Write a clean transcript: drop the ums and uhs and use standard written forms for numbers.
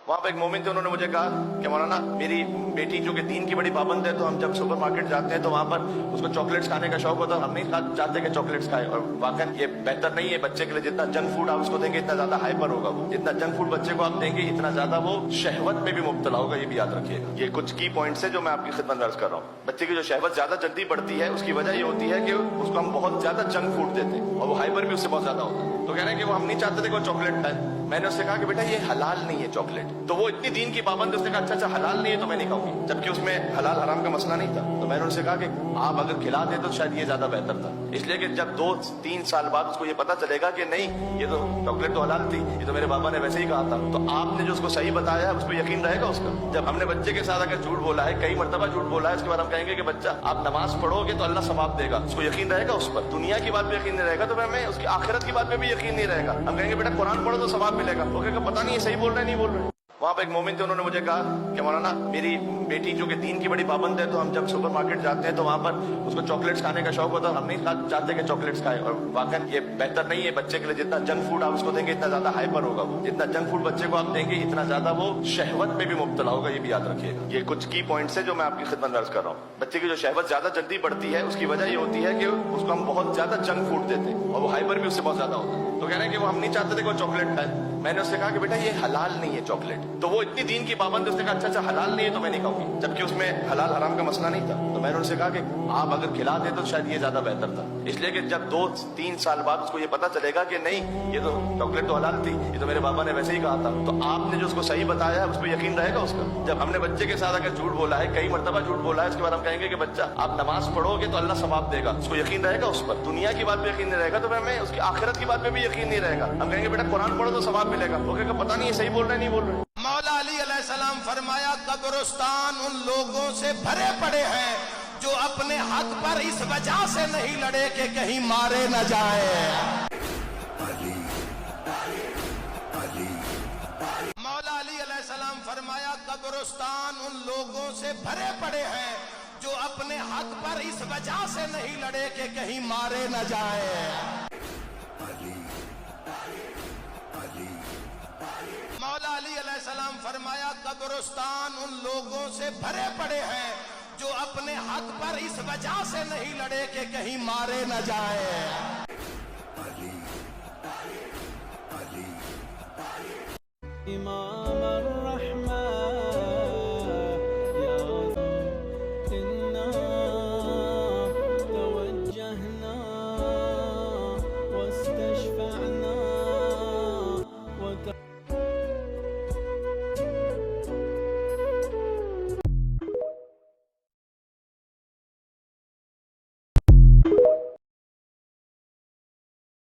वहाँ पे एक मोमिन थे, उन्होंने मुझे कहा कि मौलाना मेरी बेटी जो कि दीन की बड़ी पाबंद है, तो हम जब सुपर मार्केट जाते हैं तो वहाँ पर उसको चॉकलेट्स खाने का शौक होता है, हम नहीं चाहते कि चॉकलेट्स खाए। और वाकई ये बेहतर नहीं है बच्चे के लिए। जितना जंक फूड आप उसको देंगे इतना ज्यादा हाइपर होगा वो। जितना जंक फूड बच्चे को आप देंगे इतना ज्यादा वो शहवत में भी मुब्तला होगा, ये भी याद रखिएगा। ये कुछ की पॉइंट्स है जो मैं आपकी खिदमत में अर्ज कर रहा हूँ। बच्चे की जो शहवत ज्यादा जल्दी बढ़ती है उसकी वजह ये होती है कि उसको हम बहुत ज्यादा जंक फूड देते हैं और वो हाइपर भी उससे बहुत ज्यादा होता है। तो कह रहे हैं कि वो हम नहीं चाहते थे कि वो चॉकलेट खाए। मैंने उससे कहा कि बेटा ये हलाल नहीं है चॉकलेट। तो वो इतनी दीन की पाबंद है, उसने कहा अच्छा हलाल नहीं है तो मैं नहीं खाऊंगी, जबकि उसमें हलाल हराम का मसला नहीं था। तो मैंने उनसे कहा कि आप अगर खिला दे तो शायद ये ज्यादा बेहतर था, इसलिए कि जब 2-3 साल बाद उसको ये पता चलेगा कि नहीं ये तो चॉकलेट तो हलाल थी, ये तो मेरे बाबा ने वैसे ही कहा था, तो आपने जो उसको सही बताया है उस पर यकीन रहेगा उसका। जब हमने बच्चे के साथ अगर झूठ बोला है, कई मरतबा झूठ बोला है, उसके बाद हम कहेंगे कि बच्चा आप नमाज पढ़ोगे तो अल्लाह सवाब देगा, उसको यकीन रहेगा उस पर। दुनिया की बात पे यकीन नहीं रहेगा तो हमें उसकी आखिरत की बात पे भी यकीन नहीं रहेगा। हम कहेंगे बेटा कुरान पढ़ो तो सवाब मिलेगा, वो कहेगा पता नहीं सही बोल रहे नहीं बोल रहे। वहाँ पे एक मोमिन थे, उन्होंने मुझे कहा कि मौलाना मेरी बेटी जो कि दीन की बड़ी पाबंद है, तो हम जब सुपर मार्केट जाते हैं तो वहाँ पर उसको चॉकलेट्स खाने का शौक होता है, हम नहीं चाहते कि चॉकलेट्स खाए। और वाकई ये बेहतर नहीं है बच्चे के लिए। जितना जंक फूड आप उसको देंगे इतना ज्यादा हाइपर होगा वो। जितना जंक फूड बच्चे को आप देंगे इतना ज्यादा वो शहवत में भी मुब्तला होगा, ये भी याद रखिएगा। ये कुछ की पॉइंट्स है जो मैं आपकी खिदमत में अर्ज कर रहा हूँ। बच्चे की जो शहवत ज्यादा जल्दी बढ़ती है उसकी वजह ये होती है कि उसको हम बहुत ज्यादा जंक फूड देते हैं और वो हाइपर भी उससे बहुत ज्यादा होता है। तो कह रहे हैं कि वो हम नहीं चाहते थे कि वो चॉकलेट खाए। मैंने उससे कहा कि बेटा ये हलाल नहीं है चॉकलेट। तो वो इतनी दीन की पाबंद है, उसने कहा अच्छा हलाल नहीं है तो मैं नहीं खाऊंगी, जबकि उसमें हलाल हराम का मसला नहीं था। तो मैंने उनसे कहा कि आप अगर खिला दे तो शायद ये ज्यादा बेहतर था, इसलिए कि जब 2-3 साल बाद उसको ये पता चलेगा कि नहीं ये तो चॉकलेट तो हलाल थी, ये तो मेरे बाबा ने वैसे ही कहा था, तो आपने जो उसको सही बताया है उस पर यकीन रहेगा उसका। जब हमने बच्चे के साथ अगर झूठ बोला है, कई मरतबा झूठ बोला है, उसके बाद हम कहेंगे कि बच्चा आप नमाज पढ़ोगे तो अल्लाह सवाब देगा, उसको यकीन रहेगा उस पर। दुनिया की बात पे यकीन नहीं रहेगा तो हमें उसकी आखिरत की बात पे भी यकीन नहीं रहेगा। हम कहेंगे बेटा कुरान पढ़ो तो सवाब मिलेगा, वो कहेगा पता नहीं सही बोल रहे नहीं बोल रहे। मौला अली अलैहिस्सलाम फरमाया कब्रिस्तान उन लोगों से भरे पड़े हैं जो अपने हक पर इस वजह से नहीं लड़े कि कहीं मारे न जाए। मौला अली अलैहिस्सलाम फरमाया कब्रिस्तान उन लोगों से भरे पड़े हैं जो अपने हक पर इस वजह से नहीं लड़े कि कहीं मारे न जाए। मौला अली अलैहिस्सलाम फरमाया कब्रिस्तान उन लोगों से भरे पड़े हैं जो अपने हक पर इस वजह से नहीं लड़े कि कहीं मारे न जाए। इमाम